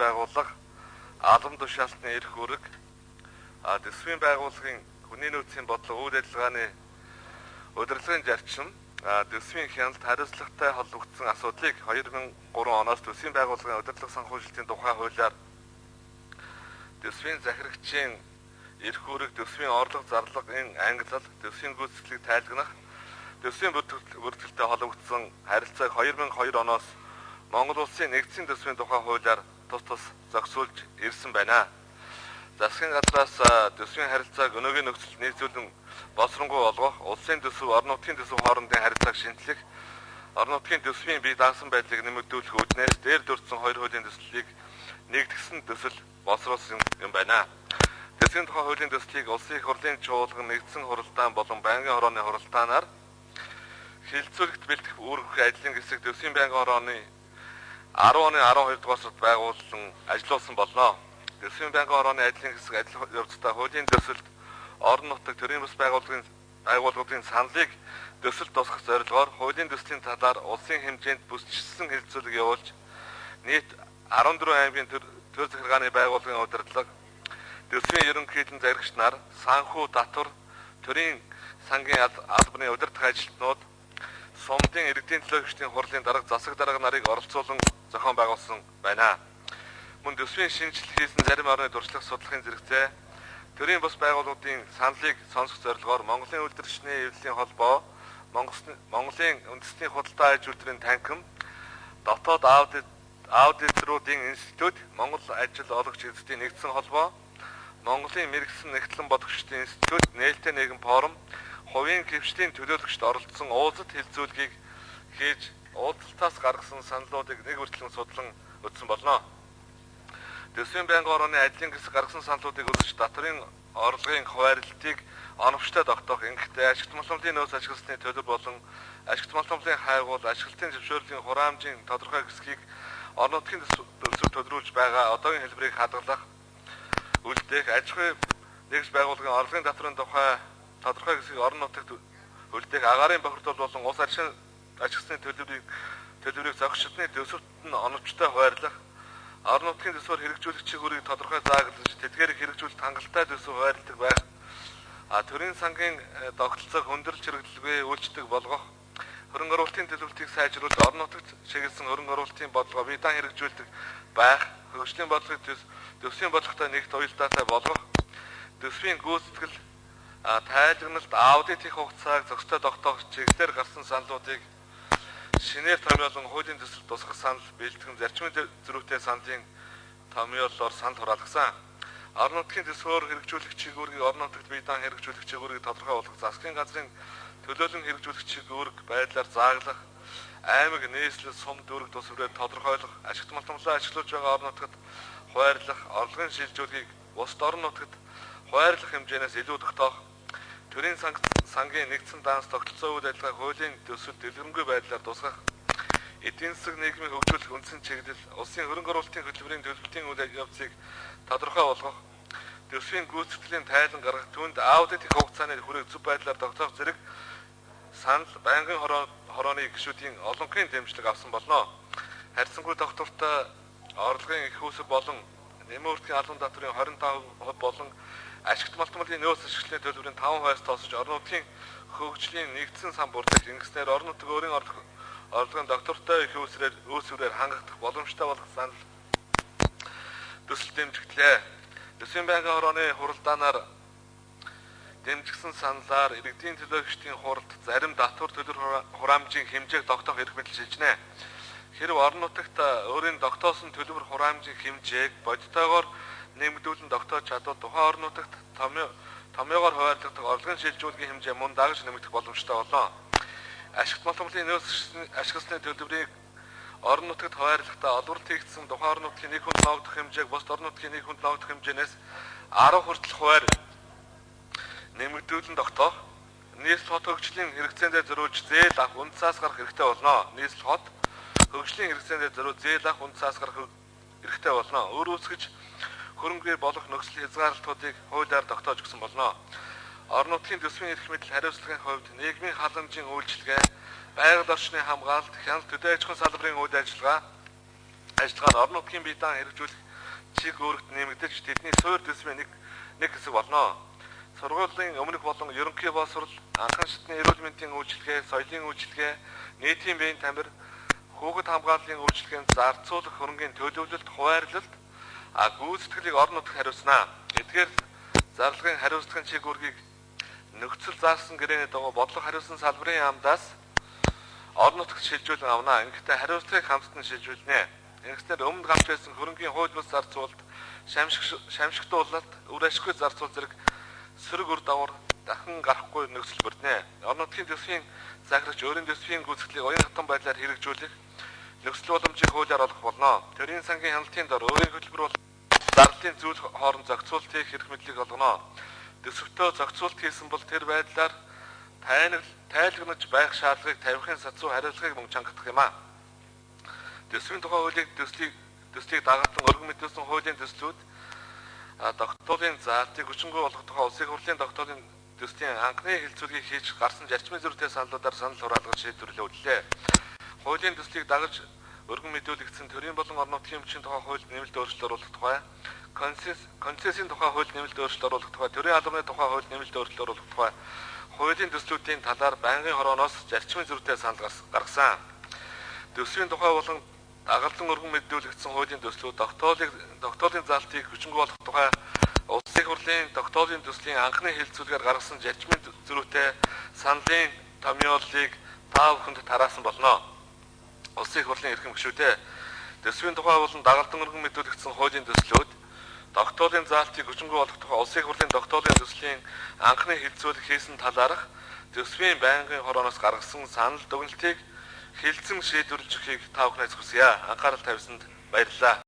байгууллага албан тушаалтны эрх үүрэг төсвийн байгууллагын хүний нөөцийн бодлого үйл ажиллагааны удирдлагын зарчим төсвийн хяналт хариуцлагатай холбогдсон асуудлыг 2003 оноос төсвийн байгууллагын удирдлага санхүүжилтийн тухай хуулиар төсвийн захирагчийн эрх үүрэг, төсвийн орлого зарлагын ангилал, төсвийн гүйцэтгэлийг тайлгнах, төсвийн бүртгэлтэй холбогдсон харилцааг 2002 оноос Монгол Улсын нэгдсэн төсвийн тухай хуулиар тус зохицуулж ирсэн байна. Засгийн газраас төсвийн харилцааг өнөөгийн нөхцөлд нийцүүлэн боловсронгуй болгох, улсын төсөв, орон нутгийн төсөв хоорондын харилцааг шинжлэх, орон нутгийн төсвийн бие даасан байдлыг нэмэгдүүлэх үүднээс дээр дурдсан хоёр хуулийн төслийг нэгдгсэн төсөл боловсруулсан юм байна. Төсвийн тухай хуулийн төслийг улсын их хурлын чуулган нэгдсэн хуралдаан болон байнгын хорооны хуралдаанаар хилцүүлэгт бэлтгэх үүрэг ажлын хэсэг төсвийн байнгын хорооны 10 оны 12 дугаар сард байгуулсан ажиллуулсан болно. Төсвийн байнгын хорооны ажлын хэсэг ажил явцдаа хуулийн төсөлд орон нутаг төрийн бас байгууллагын саналыг төсөлд тусгах зорилгоор хуулийн төслийн талаар улсын хэмжээнд бүсчилсэн хилцүүлэг явуулж нийт 14 аймгийн төр захиргааны байгууллагын удирдлага, төсвийн ерөнхийлөн заригч нар, санхүү татвар, төрийн сангийн албаны удирдах ажилтнууд, сумдын иргэдийн төлөөлөгчдийн хурлын дарга засаг дарга нарыг оролцуулан зохион байгуулсан байна. Мөн төсвийн шинжилэл хийсэн зарим орны туршлага судлахын зэрэгцээ төрийн бус байгууллагын саналыг сонсох зорилгоор Монголын үйлдвэрчний эвлэлийн холбоо, Монголын үндэсний худалдаа аж үйлдвэрийн танхим, дотоод аудиторуудын институт, Монгол ажил олгогч эзэдийн нэгдсэн холбоо, Монголын мэрэгсэн нэгтлэн бодогчдын институт, нээлттэй нийгэм форум, хувийн хвшлийн төлөөлөгчд оролцсон уулзалт хилцүүлгийг хийж уулзалтаас гаргасан саналуудыг нэг хүртлэн судлан үзсэн болно. Төсвийн байнгын хорооны ажлын хэсэг гаргасан саналуудыг үзэж татврын орлогын хуваарлтыг оновчтой тогтоох, ингэхдээ ашигт малтмалын нөөц ашигласны төлөв болон ашигт малтмалын хайгуул, ашиглалтын зөвшөөрлийн хураамжийн тодорхой хэсгийг орон нутгийн төсвөөр төлрүүлж байгаа одоогийн хэлбэрийг хадгалах, үлдээх, аж ахуй нэгж байгууллагын орлогын татврын тухай тодорхой хэсгийг орон нутагт үлдээх, агаарын бохирдол болон ус ашигласны төлбөрийг зохицолтны төсөвт нь оновчтой хуваарлах, орон нутгийн төсвөөр хэрэгжүүлэгчийн хүрийг тодорхой зааглаж, тэдгээрийг хэрэгжүүлэлт хангалттай төсөв хуваарлдаг байх, төрийн сангийн тогтолцоог хөндөрлж хэрэглэлгүй үйлчлдэг болгох, хөрөнгө оруулалтын төлөвлөлтийг сайжруулж орон нутагт чиглэсэн хөрөнгө оруулалтын бодлогоо бие даан хэрэгжүүлдэг байх, хөгжлийн бодлогыг төсвийн бодлоготой нэгт уялдаатай болгох, төсвийн гүйцэтгэл тайлгналт аудитын хугацааг зохистой тогтоох чиглэлээр гарсан саналуудыг шинээр томьёолон хуулийн төсөлд тусгах санал бэлтгэн зарчмын зөрүүтэй саналын томьёолоор санал хураалгасан. Орон нутгийн төсвөөр хэрэгжүүлэгчийн үүргийг орон нутагт бие даан хэрэгжүүлэгчийн үүргийг тодорхой болгох, засгийн газрын төлөөлөн хэрэгжүүлэгчийн үүрэг байдлаар зааглах, аймаг, нийслэл, сум дүүрэг төсвөрөөр тодорхойлох, ашигт малтмалаа ашиглуулж байгаа орон нутагт хуваарлах, орлогын шилжүүлгийг бусад орон нутагт хуваарлах хэмжээнээс илүү тогтоох, төрийн сангийн нэгдсэн даанч тогтолцоо үйл ажиллагаа хуулийн төсөлд дэлгэрэнгүй байдлаар тусгах, эдийн засаг нийгмийг хөгжүүлэх үндсэн чиглэл, улсын хөрөнгө оруулалтын хөтөлбөрийн төлөвлөлтийн үйл явцыг тодорхой болгох, төсвийн гүйцэтгэлийн тайлан гаргах, түүнд аудитын хугацааны хүрээг зөв байдлаар тогтоох зэрэг санал байнгын хорооны гишүүдийн олонхын дэмжлэг авсан болно. Харьцангуй тогтвортой орлогын их үүсвэр болон нэмийн үртгийн албан татврын 25% болон ашигт малтмалын нөөц ашиглалтын төлбөрийн 5% тосож орон нутгийн хөгжлийн нэгдсэн сан бүрдэх, ингэснээр орон нутаг өөрийн орлогын доктортой их үүсвэрээр хангагдах боломжтой болох санал төсөл дэмжигдлээ. Төсвийн байнгын хорооны хуралдаанаар дэмжигсэн саналаар иргэдийн төлөөлөгчдийн хуралд зарим татвар төлбөр хураамжийн хэмжээг тогтоох эрх мэдэл шилжинэ. Хэрв орон нутагт өөрийн тогтоосон төлбөр хураамжийн хэмжээг бодитойгоор нэмэгдүүлэн тогтоож чадвал тухайн орон нутагт томьёогоор хуваарлагдах орлогын шилжүүлгийн хэмжээ мөн дагаж нэмэгдэх боломжтой болно. Ашигт малтмалын нөөц ашигласны төлбөрийг орон нутагт хуваарлахдаа олборлт хийгдсэн тухайн орон нутгийн нэг хүнд ногдох хэмжээг бусад орон нутгийн нэг хүнд ногдох хэмжээнээс 10 хүртэл хуваар нэмэгдүүлэн тогтоох, нийслэл хот хөгжлийн хэрэгцээндээ зориулж зээл авах үнд цаас гарах хэрэгтэй болно. Нийслэл хот хөгжлийн хэрэгцээндээ зориулж зээл авах үнд цаас гарах хэрэгтэй болно. Өөрөөсгөж хөрөнгөөр болох нөхцөл хязгаарлалтуудыг хуулиар тогтоож өгсөн болно. Орон нутгийн төсвийн эрх мэдэл хариуцлагын хувьд нийгмийн халамжийн үйлчилгээ, байгаль орчны хамгаалалт, хяналт, төдий аж ахуйн салбарын үйл ажиллагаа нь орон нутгийн бие даан хэрэгжүүлэх чиг өөрөгт нэмэгдэж тэдний суур төсвийн нэг хэсэг болно. Сургуулийн өмнөх болон ерөнхий боловсрол, анхан шатны эрүүл мэндийн үйлчилгээ, соёлын үйлчилгээ, нийтийн биеийн тамир, хүүхэд хамгааллын үйлчилгээнд зарцуулах хөрөнгийн төлөвлөлт, хуваарлалт, гүйцэтгэлийг орон нутагт хариуцна. Эдгээр зарлагын хариуцлагын чиг үүргийг нөхцөл заасан гэрээний дагуу бодлого хариуцсан салбарын яамдаас орон нутагт шилжүүлэн авна. Ингэхдээ хариуцлагыг хамтдан шилжүүлнэ. Ингэснээр өмнө гарч байсан хөрөнгийн хууль бус зарцуулалт, шамшигтуулалт, үр ашиггүй зарцуул зэрэг сөрөг үр дагавар дахин гарахгүй нөхцөл бүрднэ. Орон нутгийн төсвийн захирагч өөрийн төсвийн гүйцэтгэлийг оюун хатан байдлаар хэрэгжүүлэх нөхцөл боломжийг хуулиар олох болно. Төрийн сангийн хяналтын дор өөрийн хөтөлбөр бол зарлалын зүйл хооронд зохицуулт хийх эрх мэдлийг олгоно. Төсөвтөө зохицуулт хийсэн бол тэр байдлаар тайлагнаж байх шаардлагыг тавихын сацуу хариуцлагыг мөн чангадах юм а. Төсвийн тухай хуулийг төслийг дагатлан өргөн мэдүүлсэн хуулийн төслүүд тогтоолын заалтыг хүчингүй болгох тухай улсын хурлын тогтоолын төслийн анхны хэлцүүлгийг хийж гарсан зарчмын зөрүүтэй саналуудаар санал хураалгаж шийдвэрлэлээ өглөө. Хуулийн төслийг дагаж өргөн мэдүүлэгдсэн төрийн болон орон нутгийн өмчийн тухай хуульд нэмэлт өөрчлөлт оруулах тухай, концессийн тухай хуульд нэмэлт өөрчлөлт оруулах тухай, төрийн албаны тухай хуульд нэмэлт өөрчлөлт оруулах тухай хуулийн төслүүдийн талаар байнгын хорооноос зарчмын зөрүүтэй санал гаргасан. Төсвийн тухай болон дагалдан өргөн мэдүүлэгдсэн хуулийн төслүүд тогтоолын заалтыг хүчингүй болгох тухай улсын хурлын тогтоолын төслийн анхны хэлэлцүүлгээр гаргасан зарчмын зөрүүтэй саналын томьёолыг та бүхэнд тараасан болно. Улсын хурлын эрхэм гишүүдээ төсвийн тухай болон дагалдан өргөн мэдүүлэгдсэн хуулийн төслүүд тогтоолын заалтыг хүчингүй болгох тухай улсын хурлын тогтоолын төслийн анхны хэлэлцүүлэг хийсэн талаарх төсвийн байнгын хорооноос гаргасан санал дүгнэлтийг хэлэлцэн шийдвэрлэж өгөхийг та бүхнээс хүсье. Анхаарал тавьсанд баярлалаа.